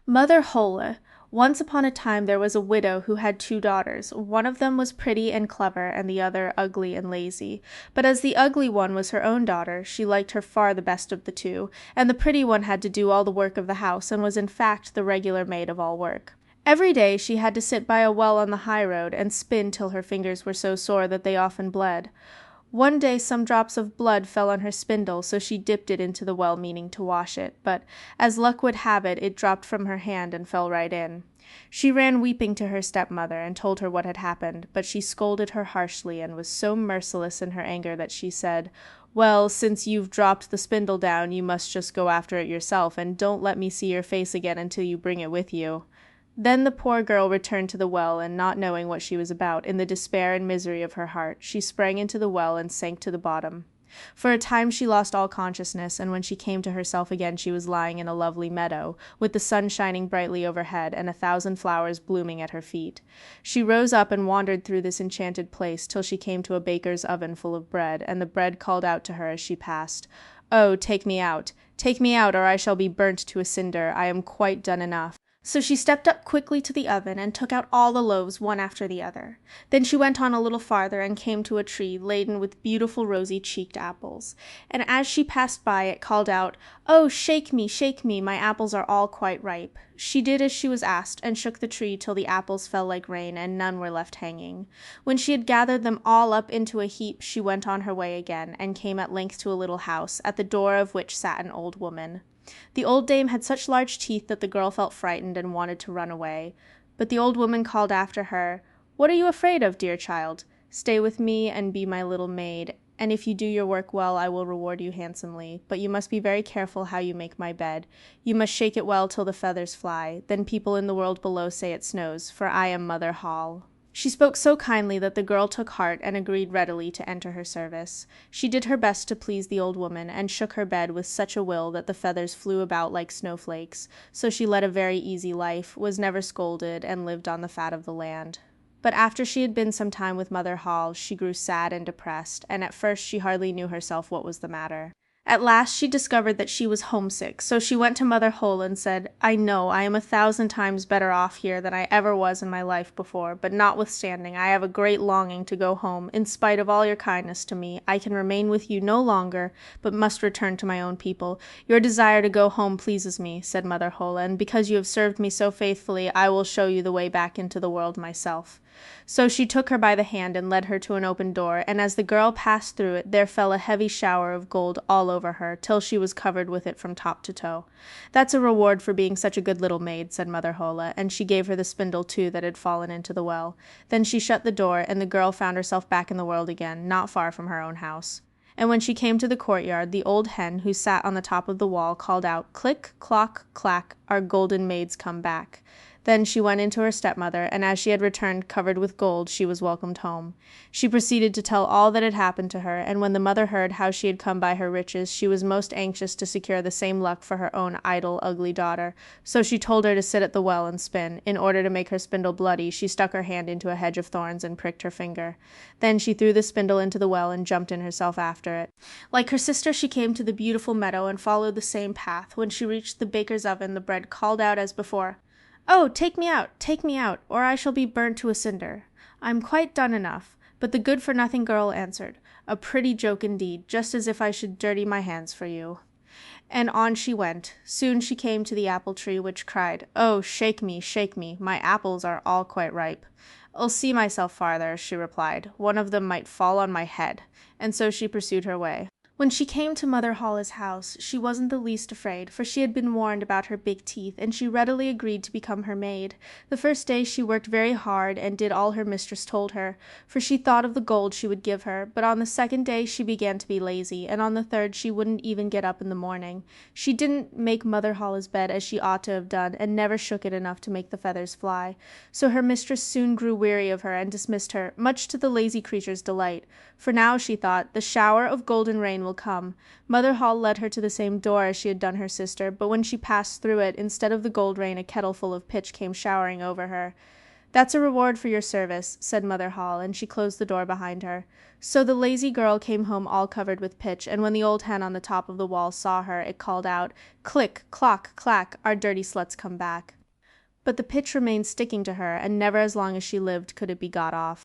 Mother Holle. Once upon a time there was a widow who had two daughters. One of them was pretty and clever, and the other ugly and lazy. But as the ugly one was her own daughter, she liked her far the best of the two, and the pretty one had to do all the work of the house, and was in fact the regular maid of all work. Every day she had to sit by a well on the high road, and spin till her fingers were so sore that they often bled. One day some drops of blood fell on her spindle, so she dipped it into the well meaning to wash it, but, as luck would have it, it dropped from her hand and fell right in. She ran weeping to her stepmother, and told her what had happened, but she scolded her harshly, and was so merciless in her anger that she said, "Well, since you've dropped the spindle down, you must just go after it yourself, and don't let me see your face again until you bring it with you." Then the poor girl returned to the well, and not knowing what she was about, in the despair and misery of her heart, she sprang into the well and sank to the bottom. For a time she lost all consciousness, and when she came to herself again she was lying in a lovely meadow, with the sun shining brightly overhead, and 1,000 flowers blooming at her feet. She rose up and wandered through this enchanted place, till she came to a baker's oven full of bread, and the bread called out to her as she passed, "Oh, take me out! Take me out, or I shall be burnt to a cinder. I am quite done enough." So she stepped up quickly to the oven, and took out all the loaves one after the other. Then she went on a little farther, and came to a tree laden with beautiful rosy-cheeked apples. And as she passed by it called out, "Oh, shake me, my apples are all quite ripe." She did as she was asked, and shook the tree till the apples fell like rain, and none were left hanging. When she had gathered them all up into a heap, she went on her way again, and came at length to a little house, at the door of which sat an old woman. The old dame had such large teeth that the girl felt frightened and wanted to run away. But the old woman called after her, "What are you afraid of, dear child? Stay with me and be my little maid, and if you do your work well I will reward you handsomely. But you must be very careful how you make my bed. You must shake it well till the feathers fly. Then people in the world below say it snows, for I am Mother Holle." She spoke so kindly that the girl took heart and agreed readily to enter her service. She did her best to please the old woman, and shook her bed with such a will that the feathers flew about like snowflakes, so she led a very easy life, was never scolded, and lived on the fat of the land. But after she had been some time with Mother Holle, she grew sad and depressed, and at first she hardly knew herself what was the matter. At last she discovered that she was homesick, so she went to Mother Holle and said, "I know I am 1,000 times better off here than I ever was in my life before, but notwithstanding I have a great longing to go home. In spite of all your kindness to me, I can remain with you no longer, but must return to my own people. Your desire to go home pleases me," said Mother Holle, "and because you have served me so faithfully, I will show you the way back into the world myself." So she took her by the hand and led her to an open door, and as the girl passed through it there fell a heavy shower of gold all over her, till she was covered with it from top to toe. "That's a reward for being such a good little maid," said Mother Holle, and she gave her the spindle too that had fallen into the well. Then she shut the door, and the girl found herself back in the world again, not far from her own house. And when she came to the courtyard, the old hen, who sat on the top of the wall, called out, "Click, clock, clack, our golden maid's come back." Then she went into her stepmother, and as she had returned covered with gold, she was welcomed home. She proceeded to tell all that had happened to her, and when the mother heard how she had come by her riches, she was most anxious to secure the same luck for her own idle, ugly daughter. So she told her to sit at the well and spin. In order to make her spindle bloody, she stuck her hand into a hedge of thorns and pricked her finger. Then she threw the spindle into the well and jumped in herself after it. Like her sister, she came to the beautiful meadow and followed the same path. When she reached the baker's oven, the bread called out as before, "Oh, take me out, or I shall be burnt to a cinder. I'm quite done enough." But the good-for-nothing girl answered, "A pretty joke indeed, just as if I should dirty my hands for you." And on she went. Soon she came to the apple tree, which cried, "Oh, shake me, my apples are all quite ripe." "I'll see myself farther," she replied. "One of them might fall on my head." And so she pursued her way. When she came to Mother Holle's house, she wasn't the least afraid, for she had been warned about her big teeth, and she readily agreed to become her maid. The first day she worked very hard and did all her mistress told her, for she thought of the gold she would give her, but on the second day she began to be lazy, and on the third she wouldn't even get up in the morning. She didn't make Mother Holle's bed as she ought to have done, and never shook it enough to make the feathers fly. So her mistress soon grew weary of her and dismissed her, much to the lazy creature's delight. For now, she thought, the shower of golden rain will come. Mother Holle led her to the same door as she had done her sister, but when she passed through it, instead of the gold rain, a kettle full of pitch came showering over her. "That's a reward for your service," said Mother Holle, and she closed the door behind her. So the lazy girl came home all covered with pitch, and when the old hen on the top of the wall saw her, it called out, "Click, clock, clack, our dirty slut's come back." But the pitch remained sticking to her, and never as long as she lived could it be got off.